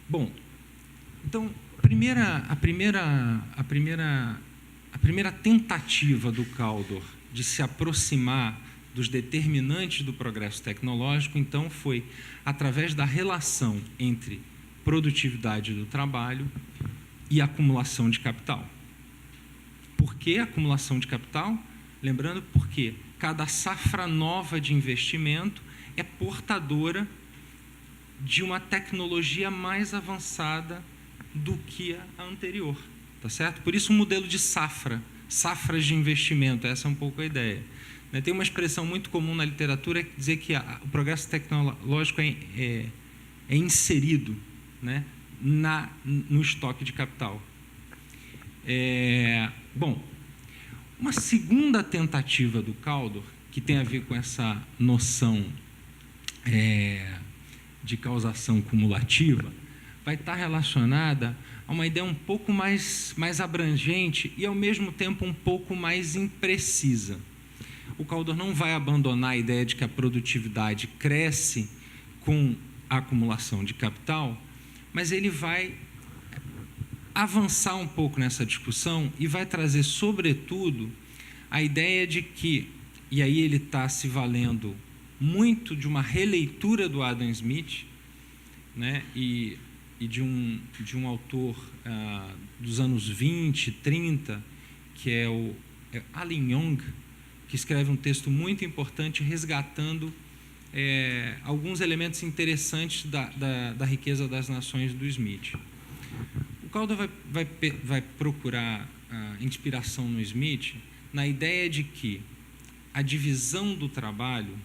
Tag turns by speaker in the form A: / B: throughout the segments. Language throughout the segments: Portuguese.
A: Bom, então, a primeira tentativa do Kaldor de se aproximar dos determinantes do progresso tecnológico, então, foi através da relação entre produtividade do trabalho e acumulação de capital. Por que acumulação de capital? Lembrando, porque cada safra nova de investimento é portadora de uma tecnologia mais avançada do que a anterior, tá certo? Por isso o modelo de safras de investimento, essa é um pouco a ideia. Tem uma expressão muito comum na literatura, dizer que o progresso tecnológico é inserido, né, no estoque de capital. Bom, uma segunda tentativa do Kaldor, que tem a ver com essa noção de causação cumulativa, vai estar relacionada a uma ideia um pouco mais abrangente e, ao mesmo tempo, um pouco mais imprecisa. O Kaldor não vai abandonar a ideia de que a produtividade cresce com a acumulação de capital, mas ele vai avançar um pouco nessa discussão e vai trazer, sobretudo, a ideia de que, e aí ele está se valendo muito de uma releitura do Adam Smith, né, e de um autor dos anos 20, 30, que é o Allen Young, que escreve um texto muito importante resgatando alguns elementos interessantes da riqueza das nações do Smith. O Kaldor vai procurar inspiração no Smith na ideia de que a divisão do trabalho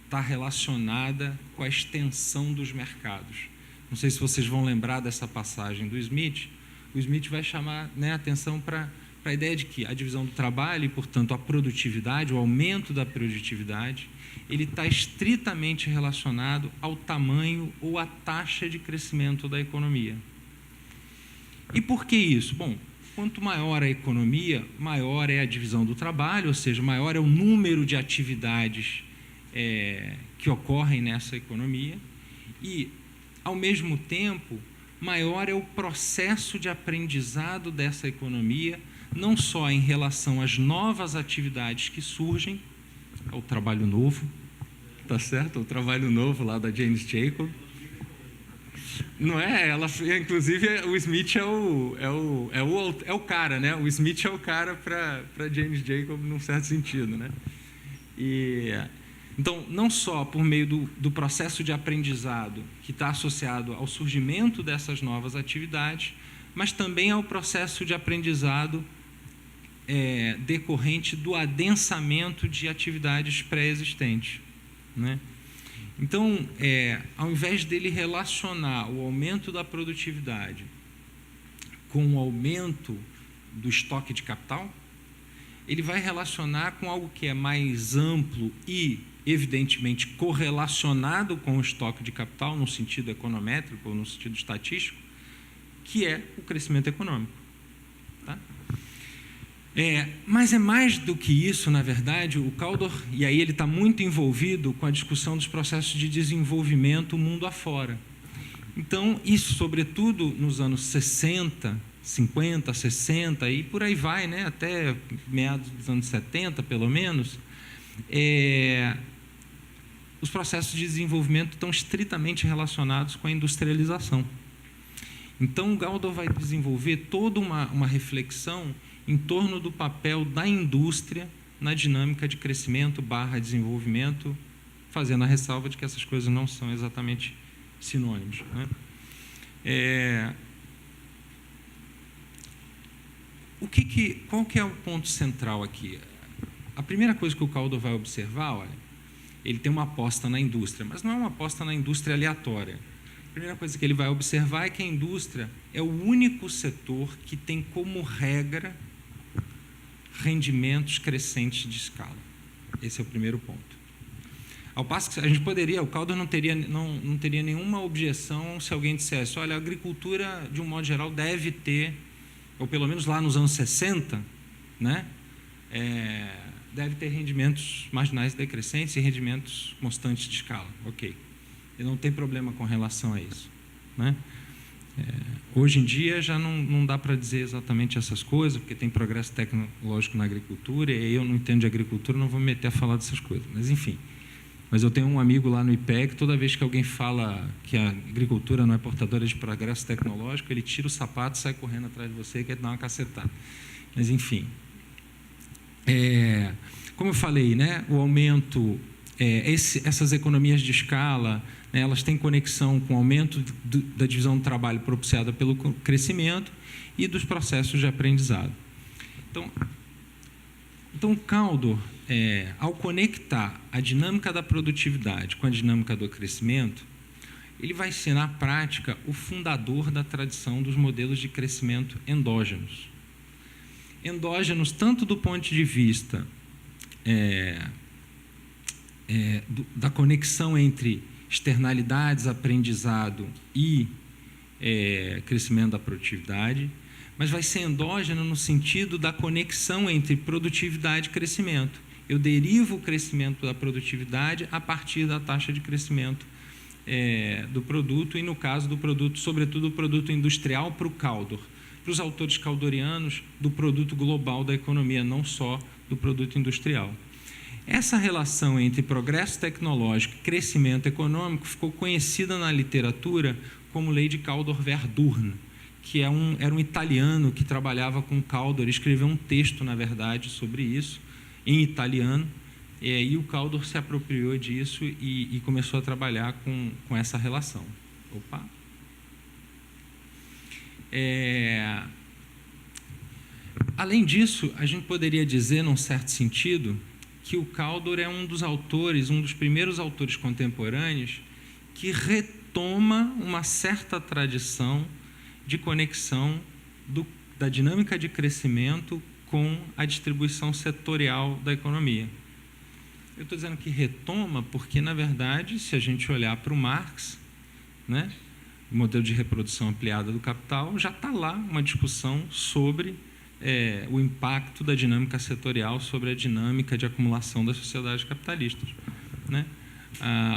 A: está relacionada com a extensão dos mercados. Não sei se vocês vão lembrar dessa passagem do Smith. O Smith vai chamar, né, a atenção para a ideia de que a divisão do trabalho e, portanto, a produtividade, o aumento da produtividade, ele está estritamente relacionado ao tamanho ou à taxa de crescimento da economia. E por que isso? Bom, quanto maior a economia, maior é a divisão do trabalho, ou seja, maior é o número de atividades que ocorrem nessa economia e, ao mesmo tempo, maior é o processo de aprendizado dessa economia, não só em relação às novas atividades que surgem, ao trabalho novo, tá certo? O trabalho novo lá da James Jacob. Não é? Ela, inclusive, o Smith é o cara, né? O Smith é o cara para James Jacob, num certo sentido, né? Então, não só por meio do processo de aprendizado que está associado ao surgimento dessas novas atividades, mas também ao processo de aprendizado decorrente do adensamento de atividades pré-existentes, né? Então, ao invés dele relacionar o aumento da produtividade com o aumento do estoque de capital, ele vai relacionar com algo que é mais amplo e, evidentemente, correlacionado com o estoque de capital, no sentido econométrico ou no sentido estatístico, que é o crescimento econômico. Tá? Mas é mais do que isso, na verdade. O Kaldor, e aí ele está muito envolvido com a discussão dos processos de desenvolvimento mundo afora. Então, isso, sobretudo, nos anos 60, 50, 60 e por aí vai, né, até meados dos anos 70, pelo menos, os processos de desenvolvimento estão estritamente relacionados com a industrialização. Então, o Kaldor vai desenvolver toda uma reflexão em torno do papel da indústria na dinâmica de crescimento / desenvolvimento, fazendo a ressalva de que essas coisas não são exatamente sinônimos, né? Qual que é o ponto central aqui? A primeira coisa que o Kaldor vai observar, olha, ele tem uma aposta na indústria, mas não é uma aposta na indústria aleatória. A primeira coisa que ele vai observar é que a indústria é o único setor que tem como regra rendimentos crescentes de escala. Esse é o primeiro ponto. Ao passo que a gente poderia, o Kaldor não teria nenhuma objeção se alguém dissesse, olha, a agricultura, de um modo geral, deve ter, ou pelo menos lá nos anos 60, né, deve ter rendimentos marginais decrescentes e rendimentos constantes de escala. Ok. e não tem problema com relação a isso, né? Hoje em dia já não dá para dizer exatamente essas coisas, porque tem progresso tecnológico na agricultura, e eu não entendo de agricultura, não vou me meter a falar dessas coisas, mas enfim. Mas eu tenho um amigo lá no IPEC, toda vez que alguém fala que a agricultura não é portadora de progresso tecnológico, ele tira o sapato e sai correndo atrás de você e quer dar uma cacetada. Mas, enfim. Como eu falei, né, o aumento, essas economias de escala, né, elas têm conexão com o aumento da divisão do trabalho propiciada pelo crescimento e dos processos de aprendizado. Então o Kaldor, ao conectar a dinâmica da produtividade com a dinâmica do crescimento, ele vai ser, na prática, o fundador da tradição dos modelos de crescimento endógenos. Endógenos tanto do ponto de vista da conexão entre externalidades, aprendizado e crescimento da produtividade, mas vai ser endógeno no sentido da conexão entre produtividade e crescimento. Eu derivo o crescimento da produtividade a partir da taxa de crescimento do produto, e no caso do produto, sobretudo o produto industrial para o Kaldor. Para os autores kaldorianos, do produto global da economia, não só do produto industrial. Essa relação entre progresso tecnológico e crescimento econômico ficou conhecida na literatura como lei de Kaldor-Verdun, que era um italiano que trabalhava com Kaldor, escreveu um texto, na verdade, sobre isso, em italiano, e o Kaldor se apropriou disso e começou a trabalhar com essa relação. Opa! Além disso, a gente poderia dizer, num certo sentido, que o Kaldor é um dos autores, um dos primeiros autores contemporâneos que retoma uma certa tradição de conexão da dinâmica de crescimento com a distribuição setorial da economia. Eu estou dizendo que retoma porque, na verdade, se a gente olhar para o Marx, né, o modelo de reprodução ampliada do capital, já está lá uma discussão sobre o impacto da dinâmica setorial sobre a dinâmica de acumulação das sociedades capitalistas, né?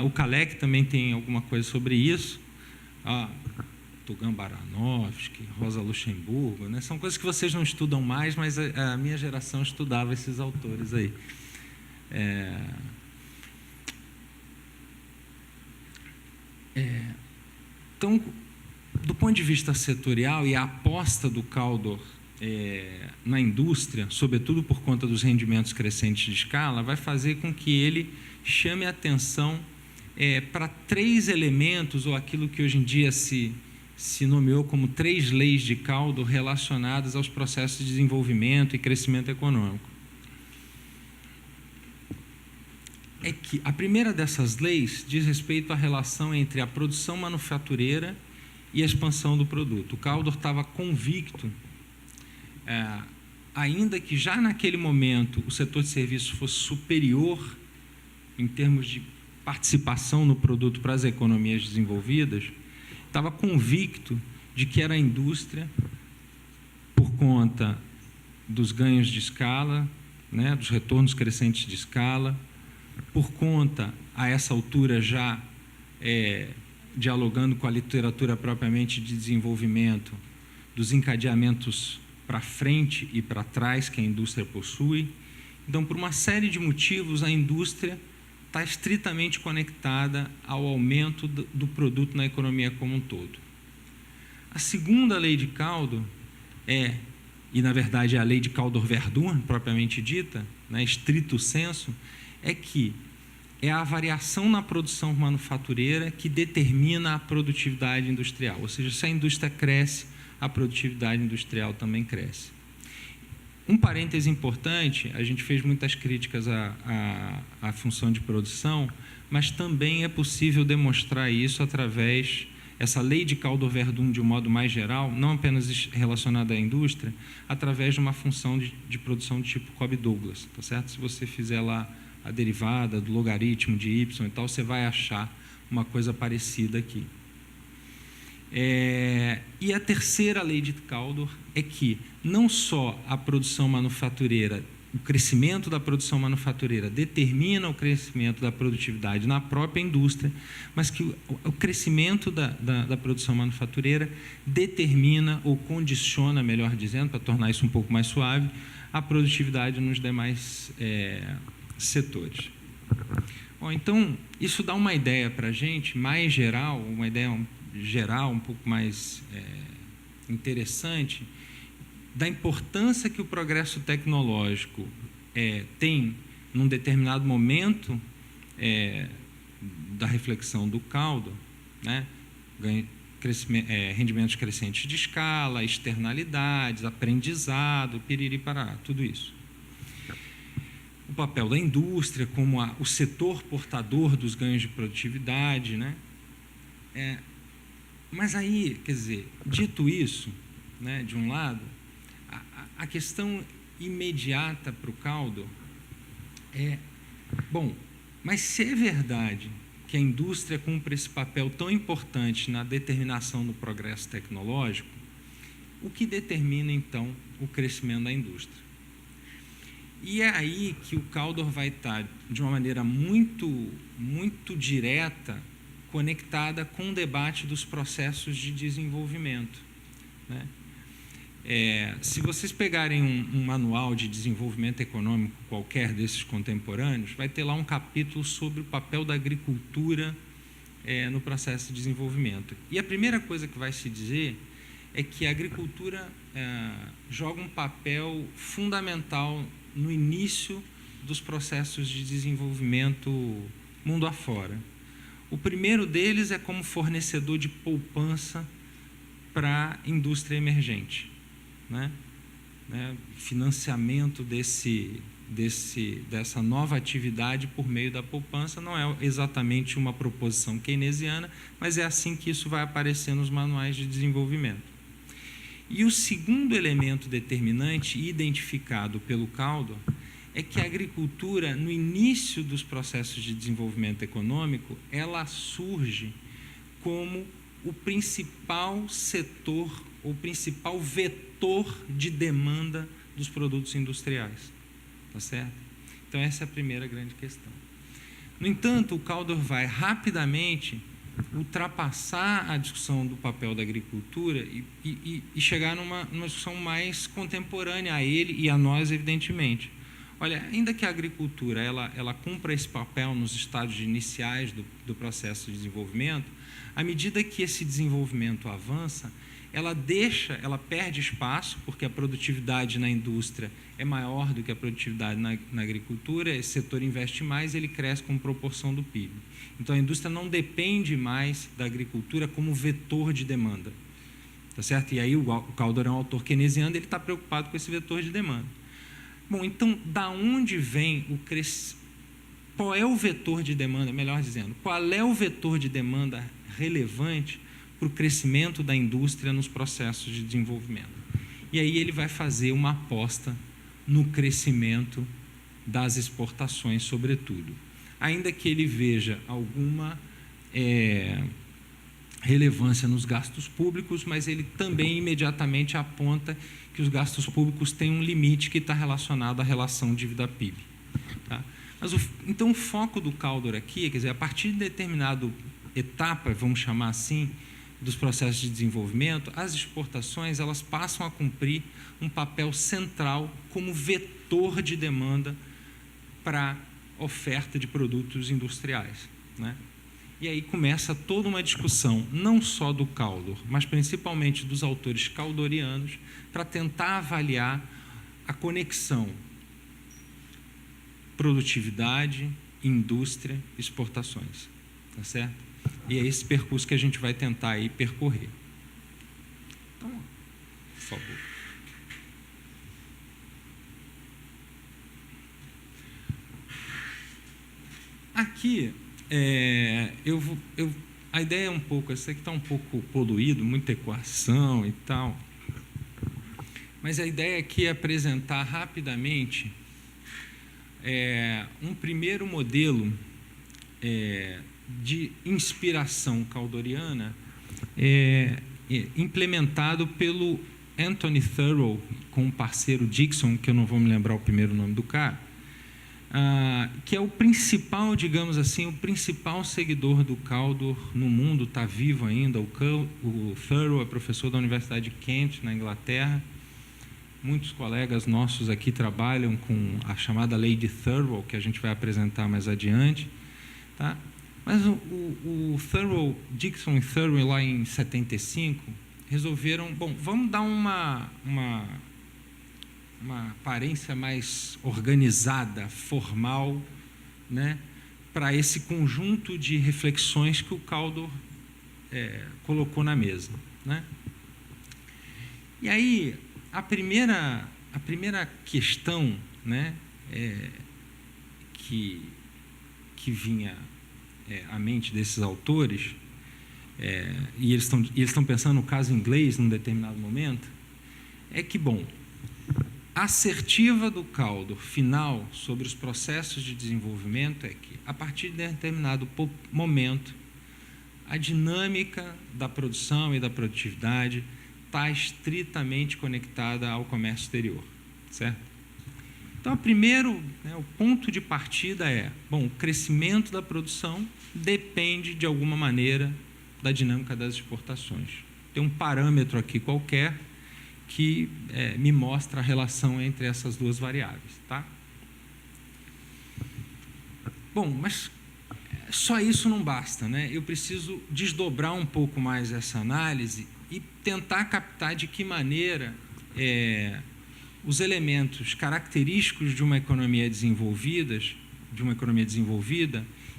A: O Kalec também tem alguma coisa sobre isso, Tugan Baranovski, Rosa Luxemburgo, né? São coisas que vocês não estudam mais, mas a minha geração estudava esses autores aí. Então, do ponto de vista setorial, e a aposta do Kaldor na indústria, sobretudo por conta dos rendimentos crescentes de escala, vai fazer com que ele chame a atenção para 3 elementos, ou aquilo que hoje em dia se nomeou como 3 leis de Kaldor relacionadas aos processos de desenvolvimento e crescimento econômico. Que a primeira dessas leis diz respeito à relação entre a produção manufatureira e a expansão do produto. O Kaldor estava convicto, ainda que já naquele momento o setor de serviços fosse superior em termos de participação no produto para as economias desenvolvidas, estava convicto de que era a indústria, por conta dos ganhos de escala, né, dos retornos crescentes de escala, por conta, a essa altura já dialogando com a literatura propriamente de desenvolvimento, dos encadeamentos para frente e para trás que a indústria possui. Então, por uma série de motivos, a indústria está estritamente conectada ao aumento do produto na economia como um todo. A segunda lei de Kaldor e na verdade é a lei de Kaldor-Verdun, propriamente dita, né, estrito sensu, que é a variação na produção manufatureira que determina a produtividade industrial. Ou seja, se a indústria cresce, a produtividade industrial também cresce. Um parêntese importante, a gente fez muitas críticas à função de produção, mas também é possível demonstrar isso através, essa lei de Kaldor-Verdun de um modo mais geral, não apenas relacionada à indústria, através de uma função de produção de tipo Cobb-Douglas, tá certo? Se você fizer lá a derivada do logaritmo de y e tal, você vai achar uma coisa parecida aqui. E a terceira lei de Kaldor é que não só a produção manufatureira o crescimento da produção manufatureira determina o crescimento da produtividade na própria indústria, mas que o crescimento da produção manufatureira determina ou condiciona, melhor dizendo, para tornar isso um pouco mais suave, a produtividade nos demais setores. Bom, então, isso dá uma ideia para a gente, mais geral, uma ideia geral um pouco mais interessante, da importância que o progresso tecnológico tem num determinado momento da reflexão do Caldor, né? Rendimentos crescentes de escala, externalidades, aprendizado, piriri parará, tudo isso. O papel da indústria como o setor portador dos ganhos de produtividade, né? Mas aí, quer dizer, dito isso, né, de um lado, a questão imediata para o Caldor bom, mas se é verdade que a indústria cumpre esse papel tão importante na determinação do progresso tecnológico, o que determina, então, o crescimento da indústria? E é aí que o Caldor vai estar, de uma maneira muito, muito direta, conectada com o debate dos processos de desenvolvimento, né? Se vocês pegarem um manual de desenvolvimento econômico qualquer desses contemporâneos, vai ter lá um capítulo sobre o papel da agricultura no processo de desenvolvimento. E a primeira coisa que vai se dizer é que a agricultura joga um papel fundamental no início dos processos de desenvolvimento mundo afora. O primeiro deles é como fornecedor de poupança para a indústria emergente, né? Financiamento dessa nova atividade por meio da poupança não é exatamente uma proposição keynesiana, mas é assim que isso vai aparecer nos manuais de desenvolvimento. E o segundo elemento determinante identificado pelo Caldor é que a agricultura, no início dos processos de desenvolvimento econômico, ela surge como o principal setor, o principal vetor de demanda dos produtos industriais. Tá certo? Então, essa é a primeira grande questão. No entanto, o Caldor vai rapidamente ultrapassar a discussão do papel da agricultura e chegar numa discussão mais contemporânea a ele e a nós, evidentemente. Olha, ainda que a agricultura ela cumpra esse papel nos estágios iniciais do processo de desenvolvimento, à medida que esse desenvolvimento avança, ela perde espaço, porque a produtividade na indústria é maior do que a produtividade na agricultura, esse setor investe mais, ele cresce com proporção do PIB. Então, a indústria não depende mais da agricultura como vetor de demanda. Tá certo? E aí o Caldor é um autor keynesiano, ele está preocupado com esse vetor de demanda. Bom, então, da onde vem o crescimento? Qual é o vetor de demanda, melhor dizendo, qual é o vetor de demanda relevante para o crescimento da indústria nos processos de desenvolvimento? E aí ele vai fazer uma aposta no crescimento das exportações, sobretudo. Ainda que ele veja alguma relevância nos gastos públicos, mas ele também imediatamente aponta que os gastos públicos têm um limite que está relacionado à relação dívida-PIB. Tá? Mas então o foco do Caldor aqui, quer dizer, a partir de determinada etapa, vamos chamar assim, dos processos de desenvolvimento, as exportações elas passam a cumprir um papel central como vetor de demanda para a oferta de produtos industriais, né? E aí começa toda uma discussão, não só do Caldor, mas principalmente dos autores caldorianos, para tentar avaliar a conexão produtividade, indústria, exportações. Tá certo? E é esse percurso que a gente vai tentar aí percorrer. Então, por favor. Aqui, a ideia é um pouco, essa aqui está um pouco poluído, muita equação e tal, mas a ideia aqui é apresentar rapidamente um primeiro modelo de inspiração caldoriana implementado pelo Anthony Thurow com o parceiro Dixon, que eu não vou me lembrar o primeiro nome do cara, que é o principal, digamos assim, o principal seguidor do Caldor no mundo, está vivo ainda. O Thurow é professor da Universidade de Kent, na Inglaterra. Muitos colegas nossos aqui trabalham com a chamada lei de Thurow, que a gente vai apresentar mais adiante. Tá? Mas o Thurow, Dixon e Thurow, lá em 75, resolveram, bom, vamos dar uma aparência mais organizada, formal, né, para esse conjunto de reflexões que o Caldor colocou na mesa, né? E aí, a primeira questão, né, que vinha à mente desses autores, e eles estão pensando no caso inglês num determinado momento, é que, bom, a assertiva do Caldor final sobre os processos de desenvolvimento é que, a partir de determinado momento, a dinâmica da produção e da produtividade está estritamente conectada ao comércio exterior, certo? Então, o ponto de partida é, bom, o crescimento da produção depende, de alguma maneira, da dinâmica das exportações. Tem um parâmetro aqui qualquer que me mostra a relação entre essas duas variáveis, tá? Bom, mas só isso não basta, né? Eu preciso desdobrar um pouco mais essa análise e tentar captar de que maneira os elementos característicos de uma economia desenvolvida,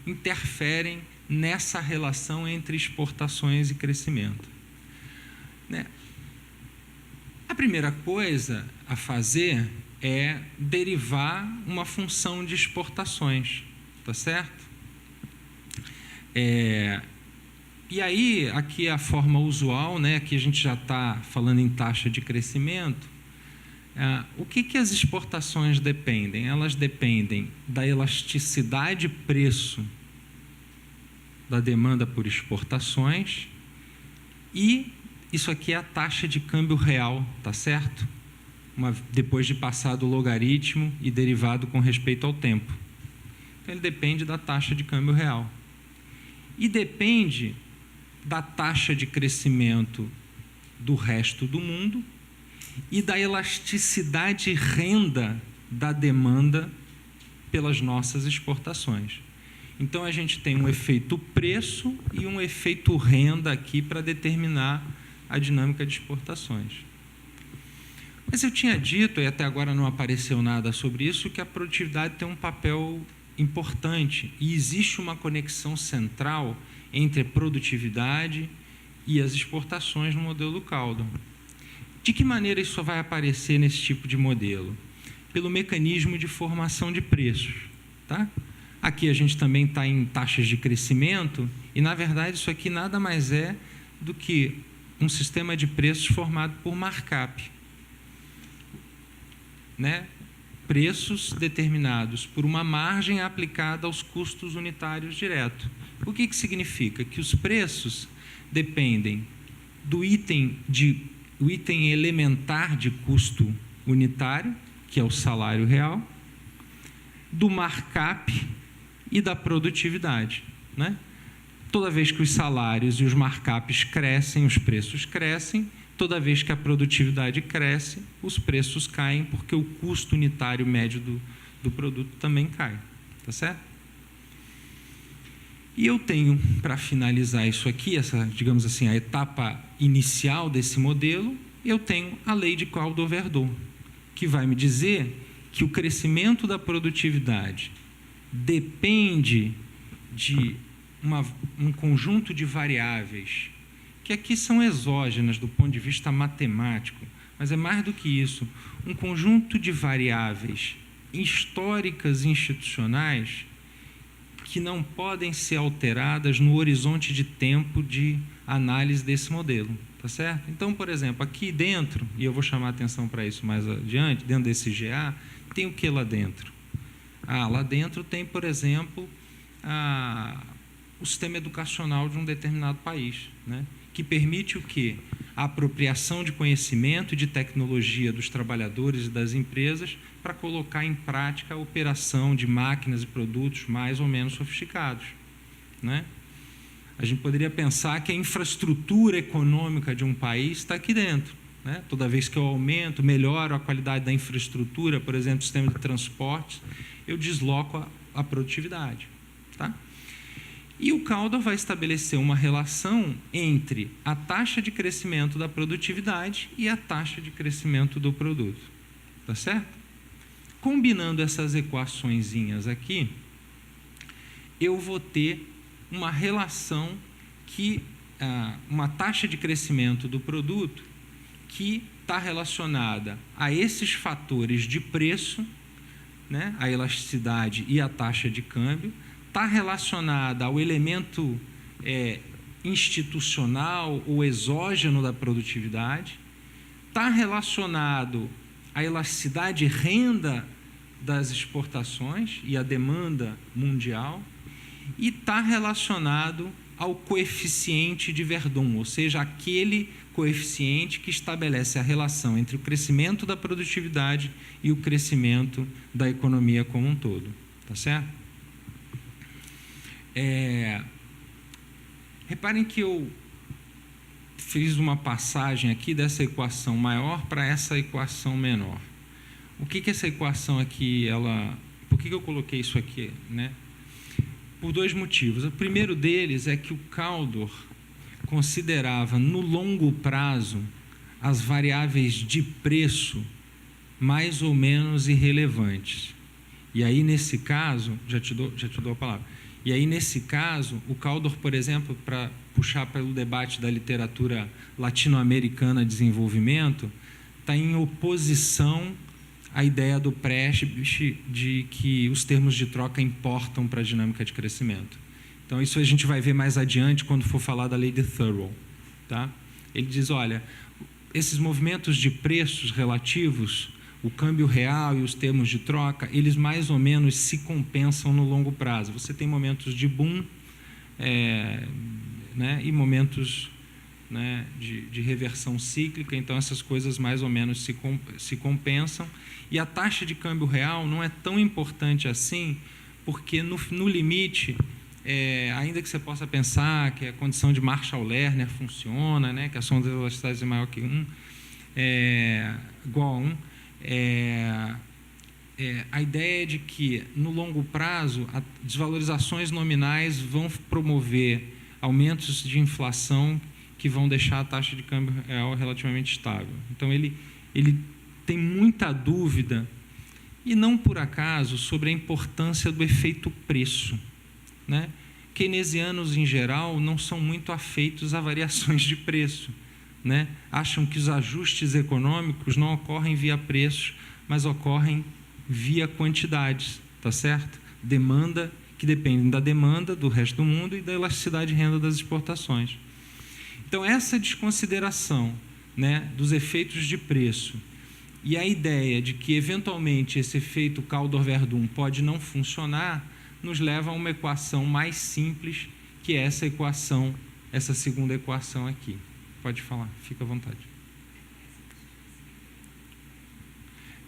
A: interferem nessa relação entre exportações e crescimento, né? A primeira coisa a fazer é derivar uma função de exportações, tá certo? E aí, aqui é a forma usual, né? Aqui a gente já está falando em taxa de crescimento. O que as exportações dependem? Elas dependem da elasticidade preço da demanda por exportações, e isso aqui é a taxa de câmbio real, tá certo? Depois de passado o logaritmo e derivado com respeito ao tempo. Então, ele depende da taxa de câmbio real. E depende da taxa de crescimento do resto do mundo e da elasticidade renda da demanda pelas nossas exportações. Então, a gente tem um efeito preço e um efeito renda aqui para determinar a dinâmica de exportações. Mas eu tinha dito, e até agora não apareceu nada sobre isso, que a produtividade tem um papel importante e existe uma conexão central entre a produtividade e as exportações no modelo do Caldor. De que maneira isso vai aparecer nesse tipo de modelo? Pelo mecanismo de formação de preços, tá? Aqui a gente também está em taxas de crescimento e, na verdade, isso aqui nada mais é do que um sistema de preços formado por markup, né? Preços determinados por uma margem aplicada aos custos unitários diretos. O que significa? Que os preços dependem do item elementar de custo unitário, que é o salário real, do markup e da produtividade, né? Toda vez que os salários e os markups crescem, os preços crescem. Toda vez que a produtividade cresce, os preços caem, porque o custo unitário médio do produto também cai. Tá certo? E eu tenho, para finalizar isso aqui, digamos assim, a etapa inicial desse modelo, eu tenho a lei de Caldor-Verdot, que vai me dizer que o crescimento da produtividade depende de um conjunto de variáveis que aqui são exógenas do ponto de vista matemático, mas é mais do que isso, um conjunto de variáveis históricas e institucionais que não podem ser alteradas no horizonte de tempo de análise desse modelo, tá certo? Então, por exemplo, aqui dentro, e eu vou chamar a atenção para isso mais adiante, dentro desse GA, tem o que lá dentro? Lá dentro tem, por exemplo, o sistema educacional de um determinado país, né? Que permite o quê? a apropriação de conhecimento e de tecnologia dos trabalhadores e das empresas para colocar em prática a operação de máquinas e produtos mais ou menos sofisticados, né? A gente poderia pensar que a infraestrutura econômica de um país está aqui dentro, né? Toda vez que eu aumento, melhoro a qualidade da infraestrutura, por exemplo, sistema de transportes, eu desloco a produtividade, tá? E o Kaldor vai estabelecer uma relação entre a taxa de crescimento da produtividade e a taxa de crescimento do produto, tá certo? Combinando essas equaçõezinhas aqui, eu vou ter uma relação uma taxa de crescimento do produto que está relacionada a esses fatores de preço, né, a elasticidade e a taxa de câmbio, está relacionada ao elemento institucional ou exógeno da produtividade, está relacionado à elasticidade e renda das exportações e à demanda mundial, e está relacionado ao coeficiente de Verdun, ou seja, aquele coeficiente que estabelece a relação entre o crescimento da produtividade e o crescimento da economia como um todo. Tá certo? Reparem que eu fiz uma passagem aqui dessa equação maior para essa equação menor. O que essa equação aqui, por que eu coloquei isso aqui, né? Por dois motivos. O primeiro deles é que o Kaldor considerava no longo prazo as variáveis de preço mais ou menos irrelevantes. E aí, nesse caso, já te dou a palavra. E aí, nesse caso, o Kaldor, por exemplo, para puxar pelo debate da literatura latino-americana de desenvolvimento, está em oposição à ideia do Precht de que os termos de troca importam para a dinâmica de crescimento. Então, isso a gente vai ver mais adiante quando for falar da lei de Thurlow. Tá? Ele diz, olha, esses movimentos de preços relativos, o câmbio real e os termos de troca, eles mais ou menos se compensam no longo prazo. Você tem momentos de boom né, e momentos, né, de reversão cíclica, então essas coisas mais ou menos se compensam. E a taxa de câmbio real não é tão importante assim, porque no limite, ainda que você possa pensar que a condição de Marshall-Lerner funciona, né, que a soma das elasticidades é maior que 1, igual a 1, a ideia é de que, no longo prazo, desvalorizações nominais vão promover aumentos de inflação que vão deixar a taxa de câmbio real relativamente estável. Então, ele tem muita dúvida, e não por acaso, sobre a importância do efeito preço, né? Keynesianos, em geral, não são muito afeitos a variações de preço, né? Acham que os ajustes econômicos não ocorrem via preços, mas ocorrem via quantidades, tá certo? Demanda, que dependem da demanda do resto do mundo e da elasticidade de renda das exportações. Então, essa desconsideração, né, dos efeitos de preço e a ideia de que, eventualmente, esse efeito Kaldor-Verdun pode não funcionar, nos leva a uma equação mais simples, que é essa equação, essa segunda equação aqui. Pode falar, fica à vontade.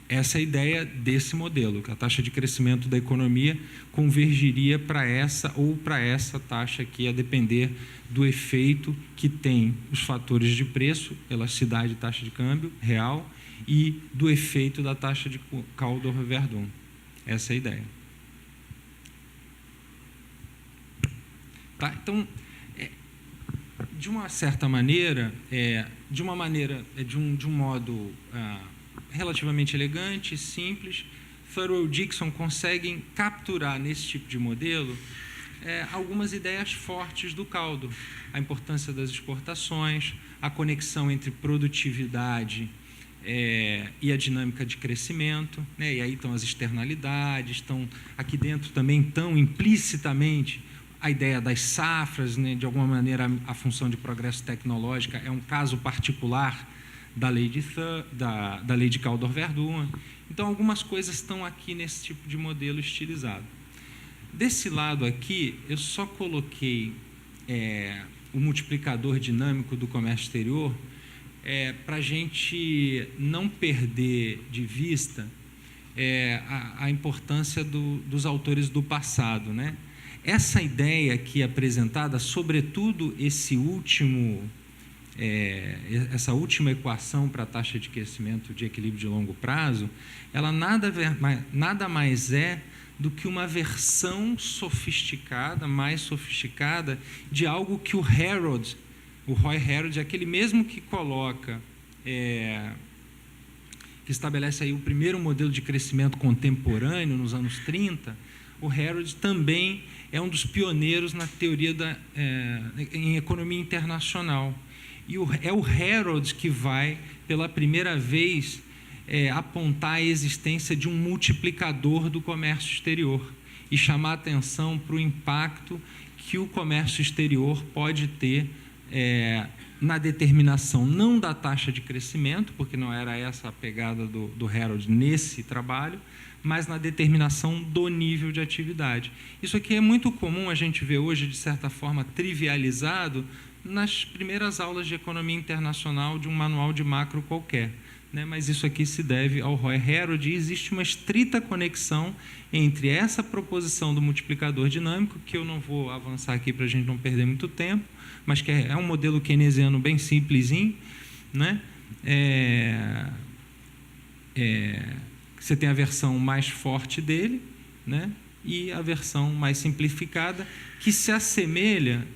A: Essa é a ideia desse modelo, que a taxa de crescimento da economia convergiria para essa ou para essa taxa aqui, a depender do efeito que tem os fatores de preço, elasticidade e taxa de câmbio real, e do efeito da taxa de Kaldor-Verdun. Essa é a ideia. Tá? Então, de uma certa maneira, de um modo relativamente elegante, simples, Thurlow e Dickson conseguem capturar nesse tipo de modelo algumas ideias fortes do Kaldor. A importância das exportações, a conexão entre produtividade e a dinâmica de crescimento, né? E aí estão as externalidades, estão aqui dentro também tão implicitamente a ideia das safras, né? De alguma maneira a função de progresso tecnológico é um caso particular da lei de Kaldor-Verdun. Então, algumas coisas estão aqui nesse tipo de modelo estilizado. Desse lado aqui, eu só coloquei o multiplicador dinâmico do comércio exterior, para a gente não perder de vista a importância dos autores do passado, né? Essa ideia aqui apresentada, sobretudo essa última equação para a taxa de crescimento de equilíbrio de longo prazo, ela nada mais é do que uma versão sofisticada, mais sofisticada, de algo que o Roy Harrod, aquele mesmo que coloca, que estabelece aí o primeiro modelo de crescimento contemporâneo nos anos 30, o Harrod também é um dos pioneiros na teoria em economia internacional. E é o Harrod que vai, pela primeira vez, apontar a existência de um multiplicador do comércio exterior e chamar a atenção para o impacto que o comércio exterior pode ter na determinação não da taxa de crescimento, porque não era essa a pegada do Harrod nesse trabalho, mas na determinação do nível de atividade. Isso aqui é muito comum a gente ver hoje, de certa forma, trivializado nas primeiras aulas de economia internacional de um manual de macro qualquer, né? Mas isso aqui se deve ao Roy Harrod, e existe uma estrita conexão entre essa proposição do multiplicador dinâmico, que eu não vou avançar aqui para a gente não perder muito tempo, mas que é um modelo keynesiano bem simplesinho, né? Você tem a versão mais forte dele, né? E a versão mais simplificada, que se assemelha...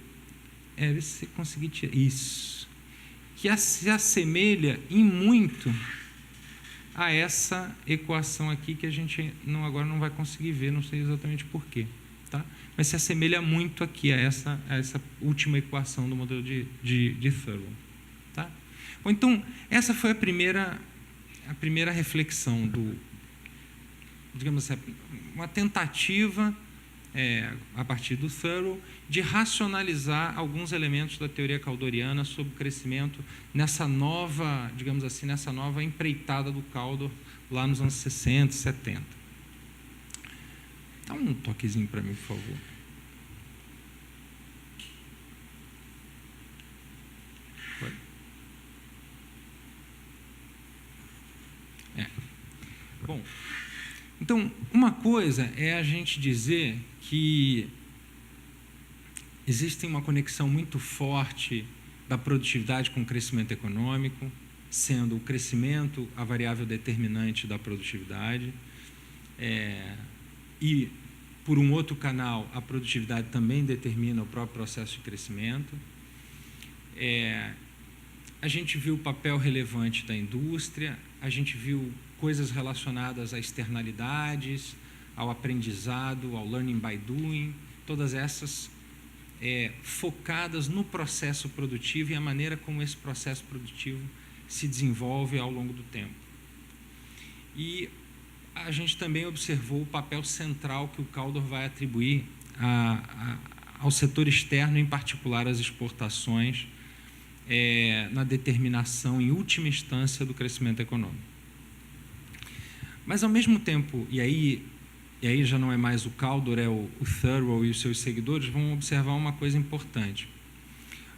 A: Vê se você conseguir tirar isso. Que se assemelha em muito a essa equação aqui, que a gente agora não vai conseguir ver, não sei exatamente porquê, tá? Mas se assemelha muito aqui a essa última equação do modelo de Thurlow, tá? Bom, então, essa foi a primeira reflexão digamos assim, uma tentativa, a partir do Thurlow, de racionalizar alguns elementos da teoria caldoriana sobre o crescimento nessa nova, digamos assim, nessa nova empreitada do Caldor lá nos anos 60, 70. Dá um toquezinho para mim, por favor. Bom, então, uma coisa é a gente dizer que existe uma conexão muito forte da produtividade com o crescimento econômico, sendo o crescimento a variável determinante da produtividade, e, por um outro canal, a produtividade também determina o próprio processo de crescimento. A gente viu o papel relevante da indústria, a gente viu coisas relacionadas a externalidades, ao aprendizado, ao learning by doing, todas essas focadas no processo produtivo e a maneira como esse processo produtivo se desenvolve ao longo do tempo. E a gente também observou o papel central que o Caldor vai atribuir ao setor externo, em particular às exportações, na determinação, em última instância, do crescimento econômico. Mas, ao mesmo tempo, e aí já não é mais o Caldor, é o Thurlow e os seus seguidores, vão observar uma coisa importante.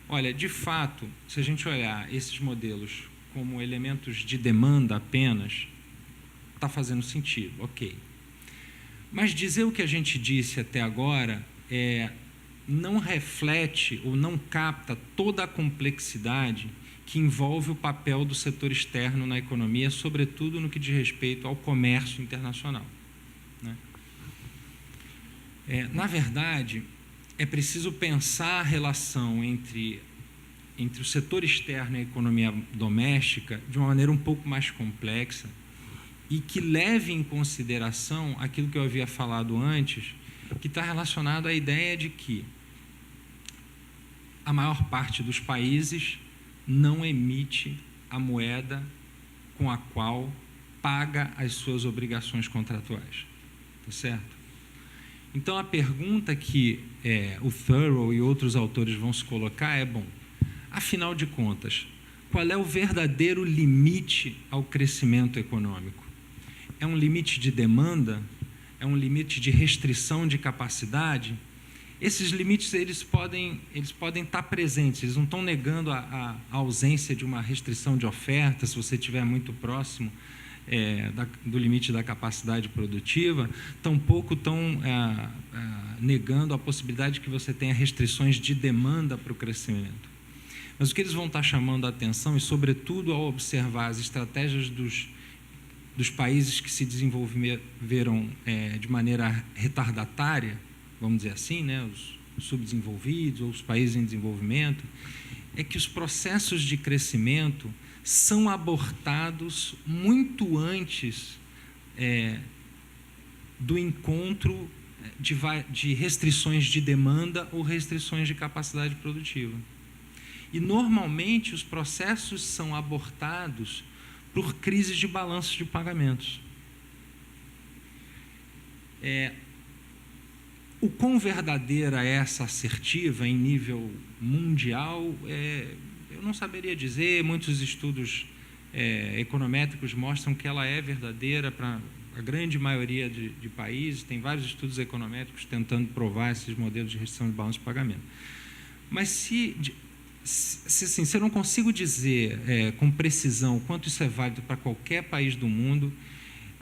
A: Olha, de fato, se a gente olhar esses modelos como elementos de demanda apenas, está fazendo sentido, ok. Mas dizer o que a gente disse até agora não reflete ou não capta toda a complexidade que envolve o papel do setor externo na economia, sobretudo no que diz respeito ao comércio internacional, né? Na verdade, é preciso pensar a relação entre o setor externo e a economia doméstica de uma maneira um pouco mais complexa e que leve em consideração aquilo que eu havia falado antes, que está relacionado à ideia de que a maior parte dos países não emite a moeda com a qual paga as suas obrigações contratuais. Tá certo? Então, a pergunta que o Thurlow e outros autores vão se colocar é, bom, afinal de contas, qual é o verdadeiro limite ao crescimento econômico? É um limite de demanda? É um limite de restrição de capacidade? Esses limites eles podem estar presentes, eles não estão negando a ausência de uma restrição de oferta, se você estiver muito próximo do limite da capacidade produtiva, tampouco estão negando a possibilidade de que você tenha restrições de demanda para o crescimento. Mas o que eles vão estar chamando a atenção, e sobretudo ao observar as estratégias dos países que se desenvolveram de maneira retardatária, vamos dizer assim, né, os subdesenvolvidos ou os países em desenvolvimento, é que os processos de crescimento são abortados muito antes do encontro de restrições de demanda ou restrições de capacidade produtiva. E, normalmente, os processos são abortados por crises de balanço de pagamentos. O quão verdadeira é essa assertiva em nível mundial, eu não saberia dizer. Muitos estudos econométricos mostram que ela é verdadeira para a grande maioria de países. Tem vários estudos econométricos tentando provar esses modelos de restrição de balanço de pagamento. Mas se eu não consigo dizer com precisão quanto isso é válido para qualquer país do mundo,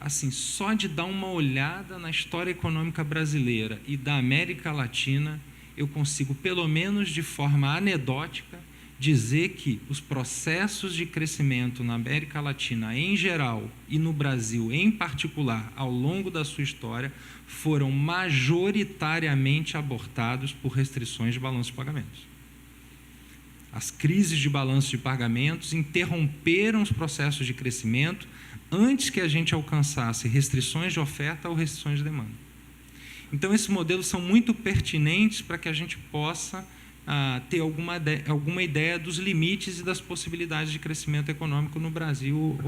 A: assim, só de dar uma olhada na história econômica brasileira e da América Latina, eu consigo, pelo menos de forma anedótica, dizer que os processos de crescimento na América Latina em geral e no Brasil em particular, ao longo da sua história, foram majoritariamente abortados por restrições de balanço de pagamentos. As crises de balanço de pagamentos interromperam os processos de crescimento antes que a gente alcançasse restrições de oferta ou restrições de demanda. Então, esses modelos são muito pertinentes para que a gente possa ter alguma ideia dos limites e das possibilidades de crescimento econômico no Brasil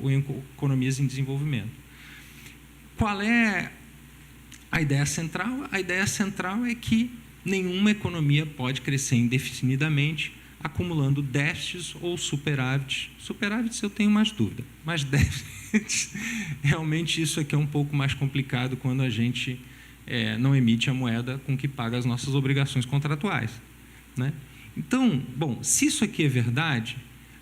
A: ou em economias em desenvolvimento. Qual é a ideia central? A ideia central é que nenhuma economia pode crescer indefinidamente acumulando déficits ou superávites. Superávites eu tenho mais dúvida, mas déficits, realmente isso aqui é um pouco mais complicado quando a gente não emite a moeda com que paga as nossas obrigações contratuais, né? Então, bom, se isso aqui é verdade,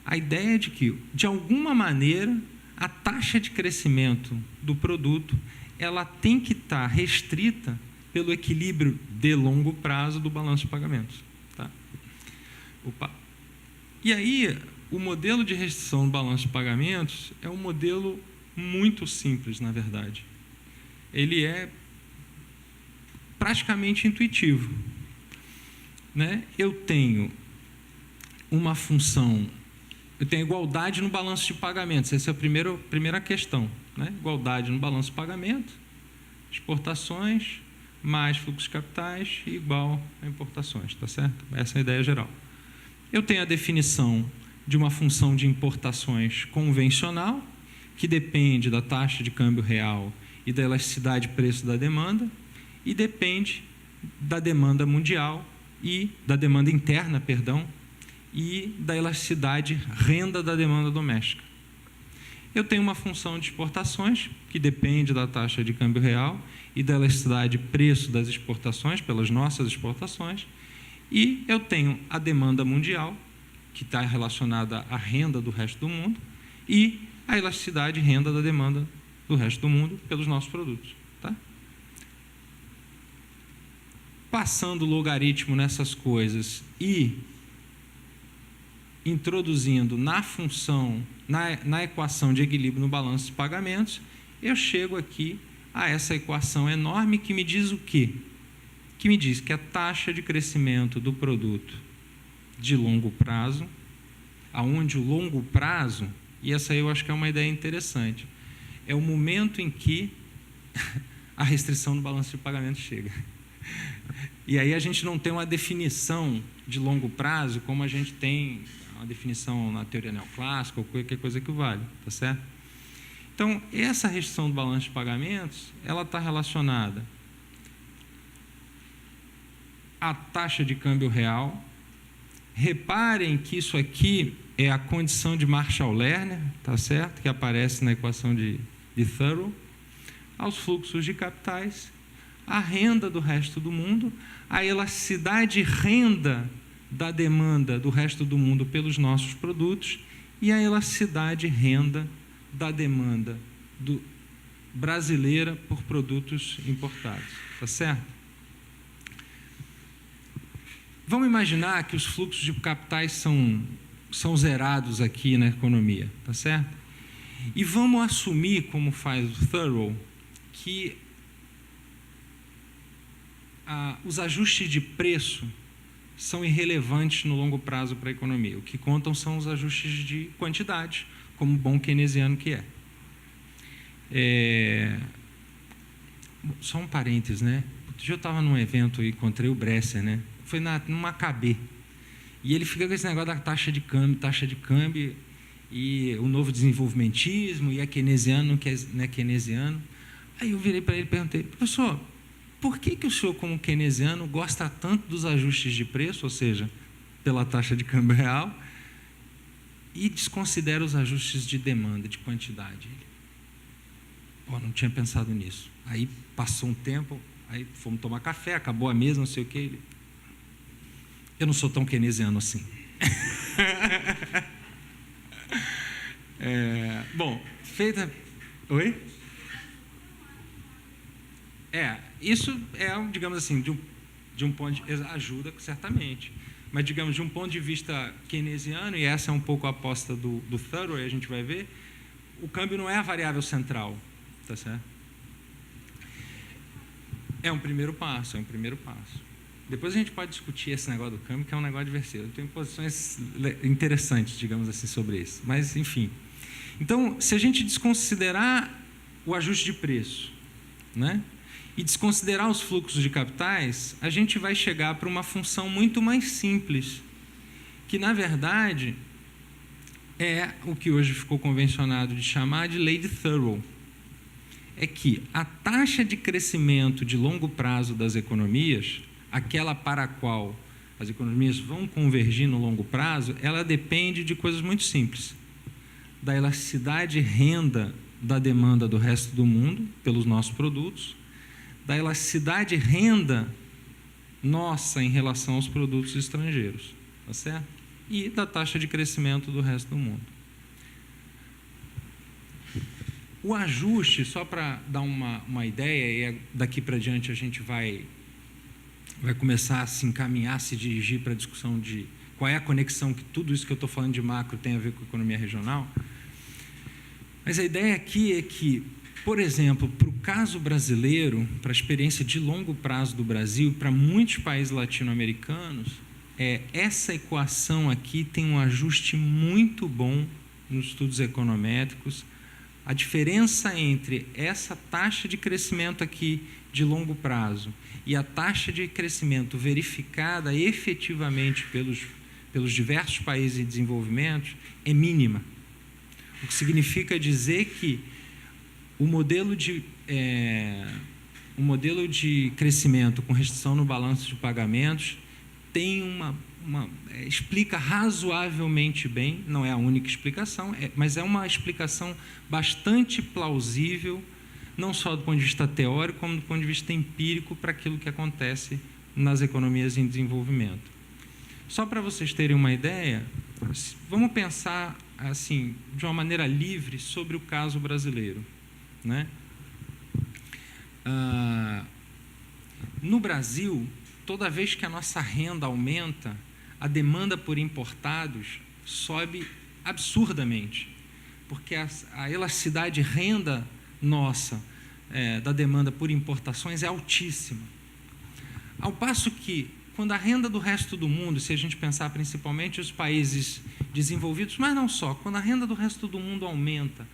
A: a ideia é de que, de alguma maneira, a taxa de crescimento do produto ela tem que estar restrita pelo equilíbrio de longo prazo do balanço de pagamentos. Tá? E aí, o modelo de restrição do balanço de pagamentos é um modelo muito simples, na verdade. Ele é praticamente intuitivo, né? Eu tenho uma função, eu tenho igualdade no balanço de pagamentos, essa é a primeira questão, né? Igualdade no balanço de pagamento, exportações mais fluxos de capitais igual a importações, tá certo? Essa é a ideia geral. Eu tenho a definição de uma função de importações convencional, que depende da taxa de câmbio real e da elasticidade de preço da demanda, e depende da demanda mundial e da demanda interna, e da elasticidade renda da demanda doméstica. Eu tenho uma função de exportações, que depende da taxa de câmbio real e da elasticidade de preço das exportações, pelas nossas exportações, e eu tenho a demanda mundial, que está relacionada à renda do resto do mundo, e a elasticidade e renda da demanda do resto do mundo pelos nossos produtos. Tá? Passando o logaritmo nessas coisas e introduzindo na função, na equação de equilíbrio no balanço de pagamentos, eu chego aqui a essa equação enorme que me diz o quê? Que me diz que a taxa de crescimento do produto de longo prazo, aonde o longo prazo, e essa aí eu acho que é uma ideia interessante, é o momento em que a restrição no balanço de pagamentos chega. E aí a gente não tem uma definição de longo prazo como a gente tem uma definição na teoria neoclássica ou qualquer coisa que vale, tá certo? Então, essa restrição do balanço de pagamentos, ela está relacionada à taxa de câmbio real. Reparem que isso aqui é a condição de Marshall-Lerner, tá certo? Que aparece na equação de Thurlow, aos fluxos de capitais, a renda do resto do mundo, a elasticidade renda da demanda do resto do mundo pelos nossos produtos e a elasticidade renda da demanda brasileira por produtos importados. Tá certo? Vamos imaginar que os fluxos de capitais são zerados aqui na economia, tá certo? E vamos assumir, como faz o Thurow, que os ajustes de preço são irrelevantes no longo prazo para a economia. O que contam são os ajustes de quantidade, como bom keynesiano que é. Só um parênteses, né? Outro dia eu estava num evento e encontrei o Bresser, né? Foi numa KB. E ele fica com esse negócio da taxa de câmbio, e o novo desenvolvimentismo, e é keynesiano, não é keynesiano. Aí eu virei para ele e perguntei: professor, por que o senhor, como keynesiano, gosta tanto dos ajustes de preço, ou seja, pela taxa de câmbio real, e desconsidera os ajustes de demanda, de quantidade? Não tinha pensado nisso. Aí passou um tempo, aí fomos tomar café, acabou a mesa, não sei o quê. Eu não sou tão keynesiano assim. Bom, feita... Oi? Isso digamos assim, de um ponto de... ajuda, certamente. Mas, digamos, de um ponto de vista keynesiano, e essa é um pouco a aposta do Thurow, e a gente vai ver, o câmbio não é a variável central, tá certo? É um primeiro passo. Depois a gente pode discutir esse negócio do câmbio, que é um negócio divertido. Eu tenho posições interessantes, digamos assim, sobre isso. Mas, enfim. Então, se a gente desconsiderar o ajuste de preço, né, e desconsiderar os fluxos de capitais, a gente vai chegar para uma função muito mais simples, que, na verdade, é o que hoje ficou convencionado de chamar de lei de Thurow. É que a taxa de crescimento de longo prazo das economias, aquela para a qual as economias vão convergir no longo prazo, ela depende de coisas muito simples: da elasticidade renda da demanda do resto do mundo pelos nossos produtos, da elasticidade renda nossa em relação aos produtos estrangeiros, tá certo? E da taxa de crescimento do resto do mundo. O ajuste, só para dar uma ideia, e daqui para diante a gente vai começar a se encaminhar, se dirigir para a discussão de qual é a conexão que tudo isso que eu estou falando de macro tem a ver com a economia regional. Mas a ideia aqui é que, por exemplo, para o caso brasileiro, para a experiência de longo prazo do Brasil, para muitos países latino-americanos, essa equação aqui tem um ajuste muito bom nos estudos econométricos. A diferença entre essa taxa de crescimento aqui de longo prazo e a taxa de crescimento verificada efetivamente pelos diversos países em desenvolvimento é mínima. O que significa dizer que o modelo de crescimento com restrição no balanço de pagamentos tem explica razoavelmente bem, não é a única explicação, mas é uma explicação bastante plausível, não só do ponto de vista teórico, como do ponto de vista empírico para aquilo que acontece nas economias em desenvolvimento. Só para vocês terem uma ideia, vamos pensar assim, de uma maneira livre sobre o caso brasileiro, né? No Brasil, toda vez que a nossa renda aumenta, a demanda por importados sobe absurdamente, porque a elasticidade renda nossa da demanda por importações é altíssima. Ao passo que, quando a renda do resto do mundo, se a gente pensar principalmente os países desenvolvidos, mas não só, quando a renda do resto do mundo aumenta,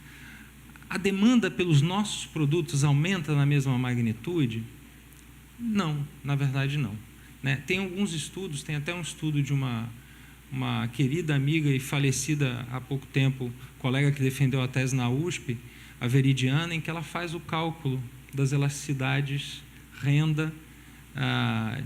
A: a demanda pelos nossos produtos aumenta na mesma magnitude? Não, na verdade não. Tem alguns estudos, tem até um estudo de uma querida amiga e falecida há pouco tempo, colega que defendeu a tese na USP, a Veridiana, em que ela faz o cálculo das elasticidades renda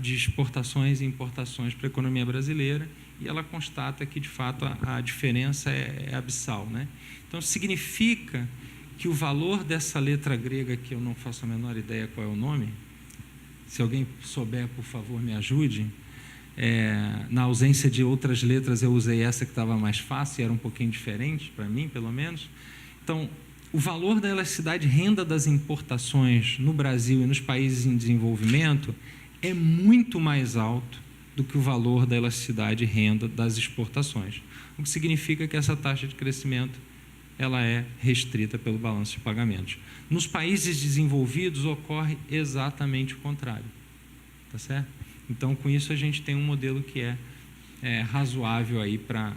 A: de exportações e importações para a economia brasileira, e ela constata que, de fato, a diferença é abissal, né? Então, significa que o valor dessa letra grega, que eu não faço a menor ideia qual é o nome, Se alguém souber, por favor, me ajude. Na ausência de outras letras, eu usei essa que estava mais fácil, era um pouquinho diferente, para mim, pelo menos. Então, o valor da elasticidade renda das importações no Brasil e nos países em desenvolvimento é muito mais alto do que o valor da elasticidade renda das exportações, o que significa que essa taxa de crescimento ela é restrita pelo balanço de pagamentos. Nos países desenvolvidos ocorre exatamente o contrário, tá certo? Então, com isso a gente tem um modelo que é razoável aí para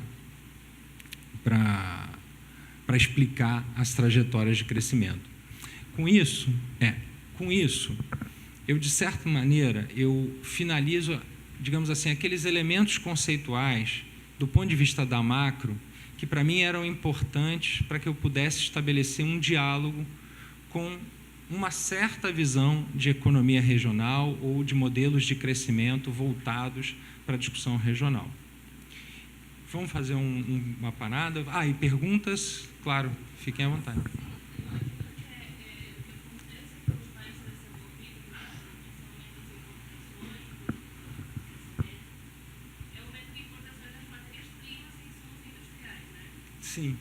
A: explicar as trajetórias de crescimento. Com isso, eu de certa maneira eu finalizo, digamos assim, aqueles elementos conceituais do ponto de vista da macro que para mim eram importantes para que eu pudesse estabelecer um diálogo com uma certa visão de economia regional ou de modelos de crescimento voltados para a discussão regional. Vamos fazer uma parada? E perguntas? Claro, fiquem à vontade. Sim.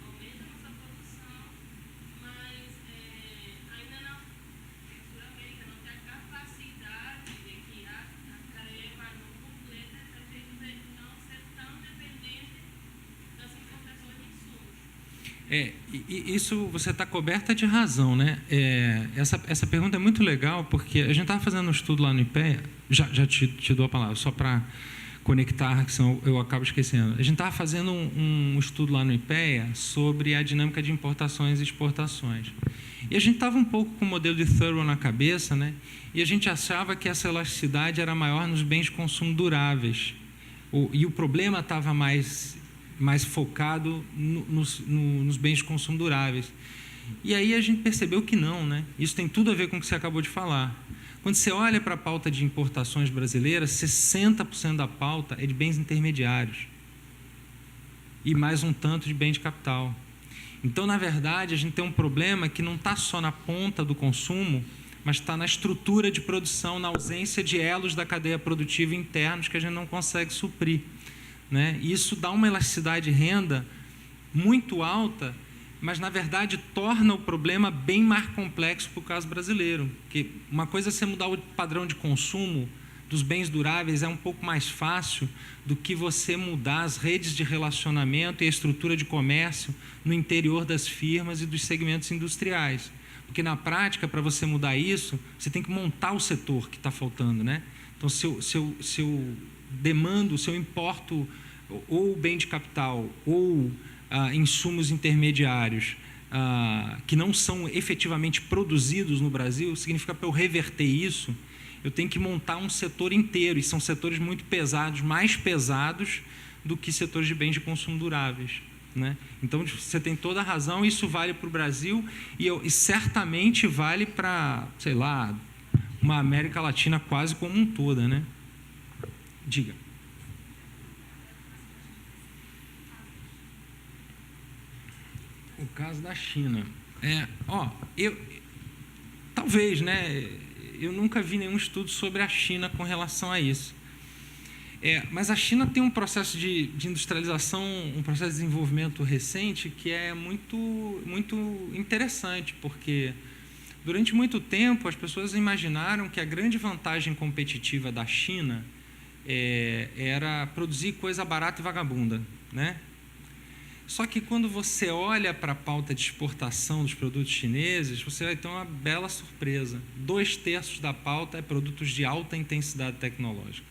B: Aumenta a nossa produção, mas ainda não, seguramente não tem a capacidade de criar a cadeia completa para a gente não ser tão dependente das importações de insumos.
A: E isso você está coberta de razão, né? Essa pergunta é muito legal, porque a gente estava fazendo um estudo lá no IPEA, já te dou a palavra, só para conectar, que senão eu acabo esquecendo. A gente estava fazendo um estudo lá no IPEA sobre a dinâmica de importações e exportações. E a gente estava um pouco com o modelo de Thurlow na cabeça, né? E a gente achava que essa elasticidade era maior nos bens de consumo duráveis. E o problema estava mais focado nos bens de consumo duráveis. E aí a gente percebeu que não, né? Isso tem tudo a ver com o que você acabou de falar. Quando você olha para a pauta de importações brasileiras, 60% da pauta é de bens intermediários e mais um tanto de bem de capital. Então, na verdade, a gente tem um problema que não está só na ponta do consumo, mas está na estrutura de produção, na ausência de elos da cadeia produtiva internos que a gente não consegue suprir, né? E isso dá uma elasticidade de renda muito alta, mas, na verdade, torna o problema bem mais complexo para o caso brasileiro. Porque uma coisa é você mudar o padrão de consumo dos bens duráveis, é um pouco mais fácil do que você mudar as redes de relacionamento e a estrutura de comércio no interior das firmas e dos segmentos industriais. Porque, na prática, para você mudar isso, você tem que montar o setor que está faltando, né? Então, se eu demando, se eu importo ou bem de capital ou insumos intermediários que não são efetivamente produzidos no Brasil, significa para eu reverter isso, eu tenho que montar um setor inteiro, e são setores muito pesados, mais pesados do que setores de bens de consumo duráveis, né? Então, você tem toda a razão, isso vale para o Brasil e certamente vale para, sei lá, uma América Latina quase como um toda, né? Diga. O caso da China. Talvez, né? Eu nunca vi nenhum estudo sobre a China com relação a isso. Mas a China tem um processo de industrialização, um processo de desenvolvimento recente que é muito, muito interessante, porque durante muito tempo as pessoas imaginaram que a grande vantagem competitiva da China era produzir coisa barata e vagabunda, né? Só que quando você olha para a pauta de exportação dos produtos chineses, você vai ter uma bela surpresa. 2/3 da pauta é produtos de alta intensidade tecnológica.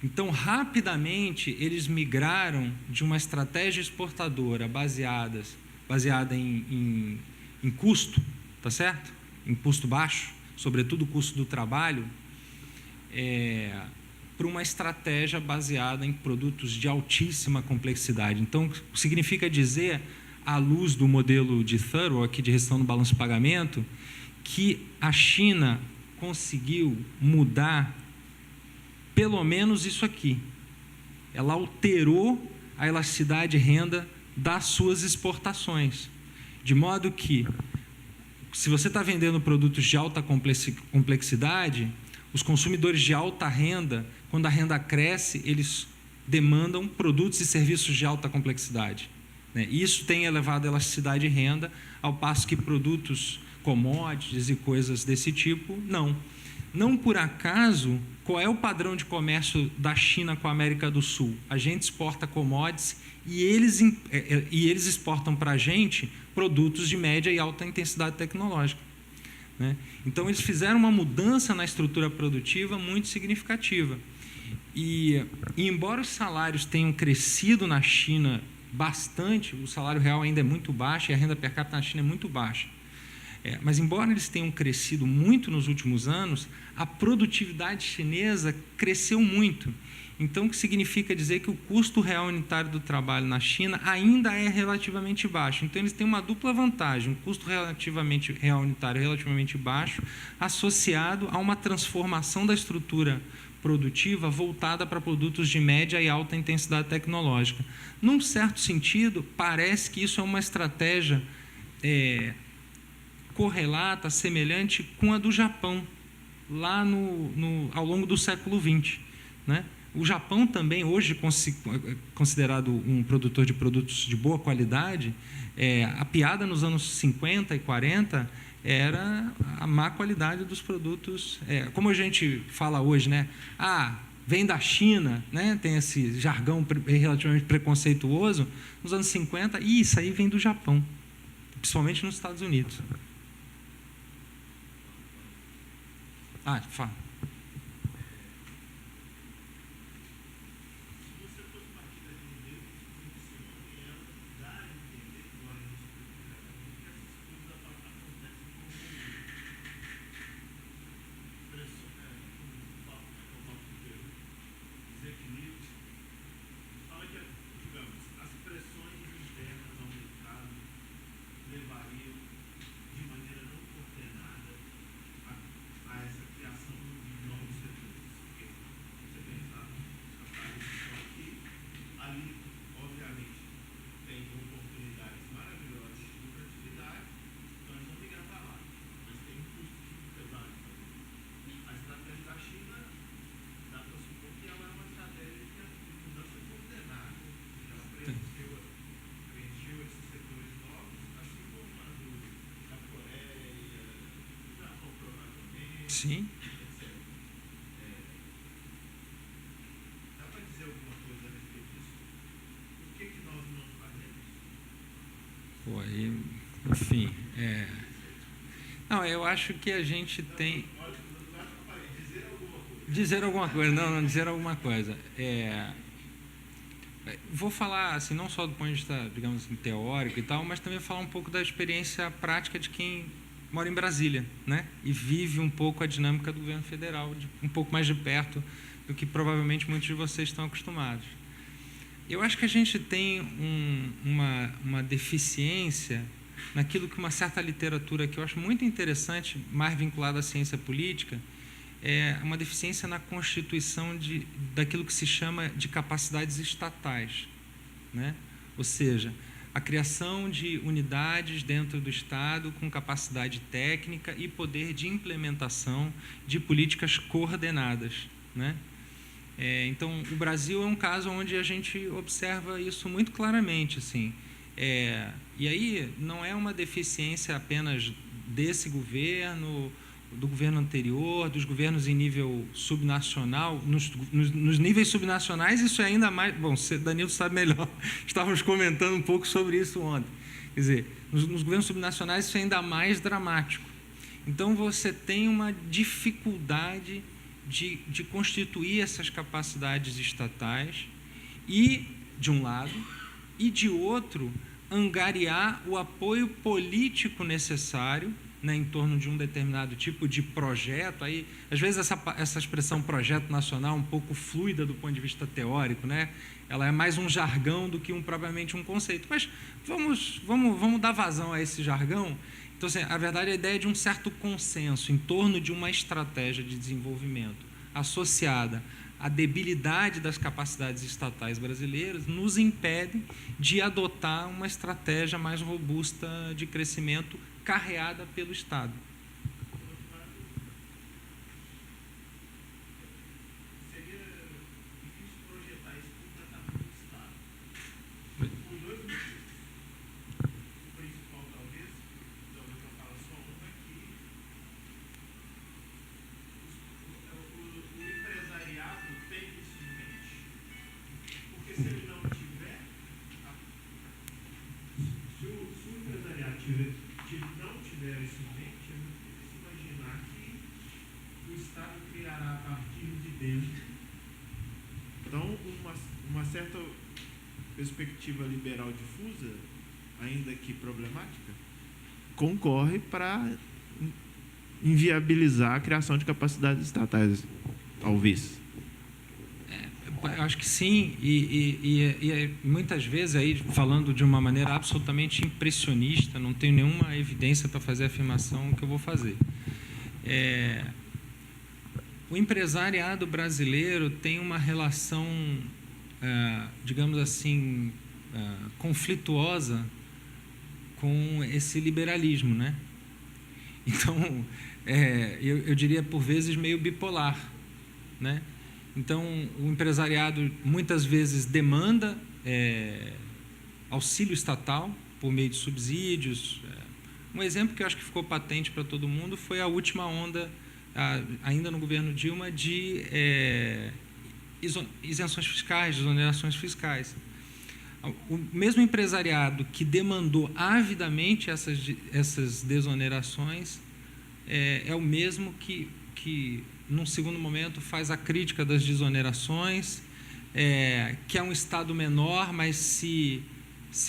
A: Então, rapidamente, eles migraram de uma estratégia exportadora baseada em custo, tá certo? Em custo baixo, sobretudo o custo do trabalho, para uma estratégia baseada em produtos de altíssima complexidade. Então, significa dizer, à luz do modelo de Thurlow, aqui de gestão do balanço de pagamento, que a China conseguiu mudar pelo menos isso aqui. Ela alterou a elasticidade de renda das suas exportações, de modo que se você está vendendo produtos de alta complexidade, os consumidores de alta renda, quando a renda cresce, eles demandam produtos e serviços de alta complexidade, né? Isso tem elevado a elasticidade de renda, ao passo que produtos commodities e coisas desse tipo, não. Não por acaso, qual é o padrão de comércio da China com a América do Sul? A gente exporta commodities e eles exportam para a gente produtos de média e alta intensidade tecnológica, né? Então, eles fizeram uma mudança na estrutura produtiva muito significativa. E embora os salários tenham crescido na China bastante, o salário real ainda é muito baixo e a renda per capita na China é muito baixa. Mas, embora eles tenham crescido muito nos últimos anos, a produtividade chinesa cresceu muito. Então, o que significa dizer que o custo real unitário do trabalho na China ainda é relativamente baixo. Então, eles têm uma dupla vantagem, um custo real unitário relativamente baixo, associado a uma transformação da estrutura produtiva voltada para produtos de média e alta intensidade tecnológica. Num certo sentido, parece que isso é uma estratégia correlata, semelhante com a do Japão, lá ao longo do século XX, né? O Japão também, hoje considerado um produtor de produtos de boa qualidade, a piada nos anos 50 e 40 era a má qualidade dos produtos. Como a gente fala hoje, né? Vem da China, né? Tem esse jargão relativamente preconceituoso. Nos anos 50, isso aí vem do Japão, principalmente nos Estados Unidos. Fala. Sim.
C: Dá para dizer alguma coisa a respeito disso? Por que nós não fazemos?
A: Enfim, Não, eu acho que a gente tem... Dizer alguma coisa. Não, dizer alguma coisa. Vou falar, assim, não só do ponto de vista, digamos assim, teórico e tal, mas também falar um pouco da experiência prática de quem mora em Brasília, né? E vive um pouco a dinâmica do governo federal, um pouco mais de perto do que provavelmente muitos de vocês estão acostumados. Eu acho que a gente tem uma deficiência naquilo que uma certa literatura que eu acho muito interessante, mais vinculada à ciência política, é uma deficiência na constituição daquilo que se chama de capacidades estatais, né? Ou seja, a criação de unidades dentro do Estado com capacidade técnica e poder de implementação de políticas coordenadas, né? Então, o Brasil é um caso onde a gente observa isso muito claramente, assim. E aí não é uma deficiência apenas desse governo, do governo anterior, dos governos em nível subnacional. Nos níveis subnacionais, isso é ainda mais... Bom, Danilo sabe melhor. Estávamos comentando um pouco sobre isso ontem. Quer dizer, nos governos subnacionais, isso é ainda mais dramático. Então, você tem uma dificuldade de constituir essas capacidades estatais e, de um lado, e, de outro, angariar o apoio político necessário, né, em torno de um determinado tipo de projeto. Aí, às vezes, essa expressão projeto nacional é um pouco fluida do ponto de vista teórico, né? Ela é mais um jargão do que propriamente um conceito. Mas vamos dar vazão a esse jargão. Então, assim, a verdade, a ideia é de um certo consenso em torno de uma estratégia de desenvolvimento associada à debilidade das capacidades estatais brasileiras nos impede de adotar uma estratégia mais robusta de crescimento carreada pelo Estado.
C: Seria difícil projetar isso completamente no Estado. Por dois motivos. O principal, talvez eu falo só um, é que o empresariado tem isso em mente. Porque se ele não tiver, se o empresariado não tiver isso em mente, é muito difícil imaginar que o Estado criará a partir de dentro. Então, uma certa perspectiva liberal difusa, ainda que problemática, concorre para inviabilizar a criação de capacidades estatais, talvez.
A: Eu acho que sim, e muitas vezes, aí, falando de uma maneira absolutamente impressionista, não tenho nenhuma evidência para fazer a afirmação que eu vou fazer. O empresariado brasileiro tem uma relação, digamos assim, conflituosa com esse liberalismo, né? Então, eu diria, por vezes, meio bipolar, né? Então, o empresariado muitas vezes demanda auxílio estatal por meio de subsídios. Um exemplo que eu acho que ficou patente para todo mundo foi a última onda, ainda no governo Dilma, de isenções fiscais, desonerações fiscais. O mesmo empresariado que demandou avidamente essas desonerações é o mesmo que num segundo momento, faz a crítica das desonerações, que é um Estado menor, mas se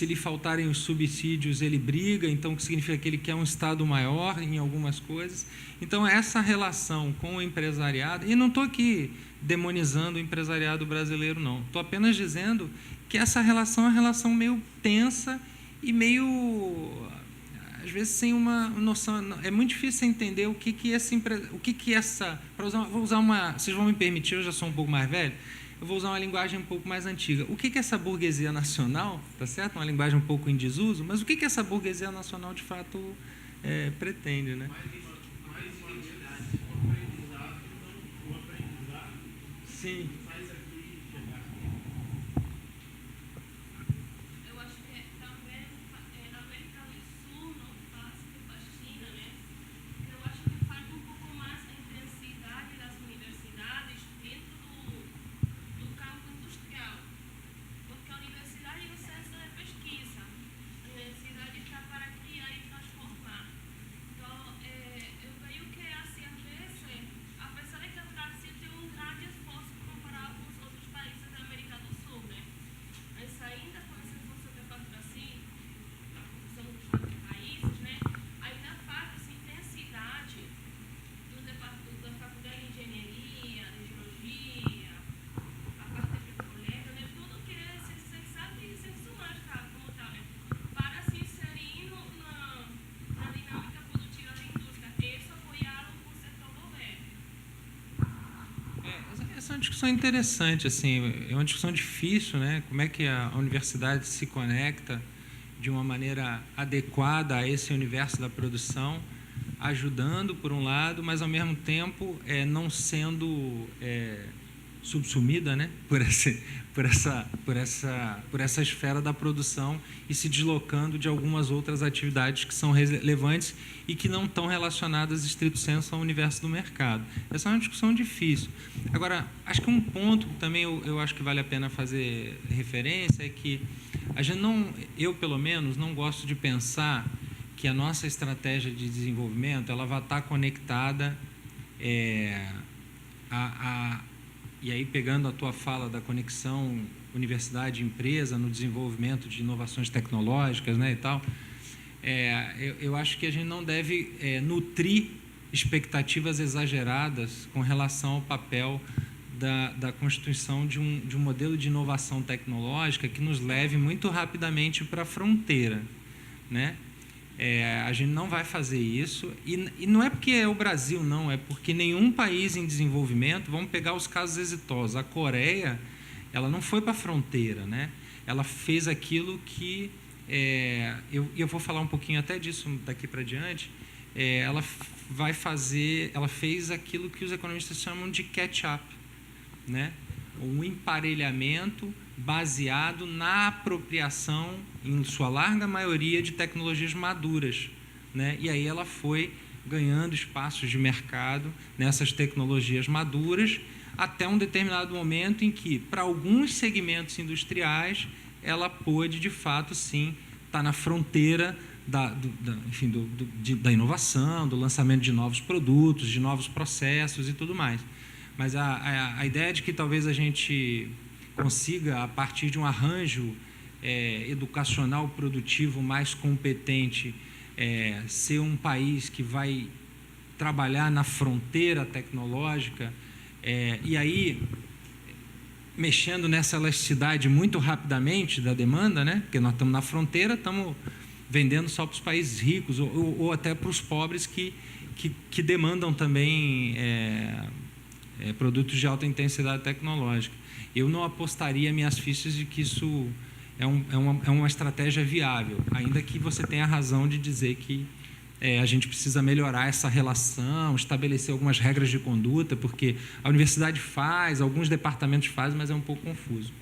A: lhe faltarem os subsídios, ele briga, então o que significa que ele quer um Estado maior em algumas coisas. Então, essa relação com o empresariado, e não estou aqui demonizando o empresariado brasileiro, não. Estou apenas dizendo que essa relação é uma relação meio tensa e meio... às vezes sem uma noção, é muito difícil entender o que essa, vou usar uma, vocês vão me permitir, eu já sou um pouco mais velho, eu vou usar uma linguagem um pouco mais antiga. O que essa burguesia nacional, tá certo? Uma linguagem um pouco em desuso, mas o que essa burguesia nacional de fato pretende, né?
C: Mais uma identidade, o aprendizado,
A: sim,
C: faz aqui chegar.
B: Eu acho que talvez a América do Sul não faz o que faz China, né? Eu acho que falta um pouco mais a intensidade das universidades dentro do campo industrial. Porque a universidade não serve de pesquisa. A universidade está para criar e transformar. Então, eu vejo que, assim, às vezes, apesar de que o Brasil tem um grande esforço comparado com os outros países da América do Sul, né? Mas ainda com esse esforço que faz o Brasil, somos os outros países, né? Ainda falta essa intensidade da faculdade de engenharia, de geologia, a parte petroleira, né? Tudo que se sabe de ciências humanas, como tal, né? Para se inserir na dinâmica produtiva da indústria. Isso apoiado com o setor governo.
A: Essa é uma discussão interessante, assim, é uma discussão difícil, né? Como é que a universidade se conecta de uma maneira adequada a esse universo da produção, ajudando por um lado, mas ao mesmo tempo não sendo subsumida, né? por essa esfera da produção e se deslocando de algumas outras atividades que são relevantes e que não estão relacionadas, estrito senso, ao universo do mercado. Essa é uma discussão difícil. Agora, acho que um ponto que também eu acho que vale a pena fazer referência é que a gente eu pelo menos não gosto de pensar que a nossa estratégia de desenvolvimento ela vai estar conectada e aí, pegando a tua fala da conexão universidade-empresa no desenvolvimento de inovações tecnológicas, né, e tal, eu acho que a gente não deve nutrir expectativas exageradas com relação ao papel da constituição de um modelo de inovação tecnológica que nos leve muito rapidamente para a fronteira, né? A gente não vai fazer isso, e não é porque é o Brasil, não, é porque nenhum país em desenvolvimento, vamos pegar os casos exitosos, a Coreia, ela não foi para a fronteira, né? Ela fez aquilo que eu vou falar um pouquinho até disso daqui para diante. Ela fez aquilo que os economistas chamam de catch-up, né? Um emparelhamento baseado na apropriação, em sua larga maioria, de tecnologias maduras, né? E aí ela foi ganhando espaços de mercado nessas tecnologias maduras, até um determinado momento em que, para alguns segmentos industriais, ela pôde, de fato, sim, estar na fronteira da inovação, do lançamento de novos produtos, de novos processos e tudo mais. Mas a ideia de que talvez a gente consiga, a partir de um arranjo educacional produtivo mais competente, ser um país que vai trabalhar na fronteira tecnológica, e aí mexendo nessa elasticidade muito rapidamente da demanda, né? Porque nós estamos na fronteira, estamos vendendo só para os países ricos ou até para os pobres que demandam também produtos de alta intensidade tecnológica. Eu não apostaria minhas fichas de que isso é uma estratégia viável, ainda que você tenha razão de dizer que a gente precisa melhorar essa relação, estabelecer algumas regras de conduta, porque a universidade faz, alguns departamentos fazem, mas é um pouco confuso.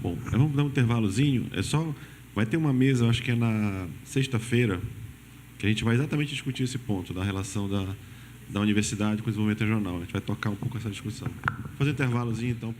D: Bom, vamos dar um intervalozinho. Vai ter uma mesa, acho que é na sexta-feira, que a gente vai exatamente discutir esse ponto da relação da universidade com o desenvolvimento regional. A gente vai tocar um pouco essa discussão. Vou fazer um intervalozinho, então,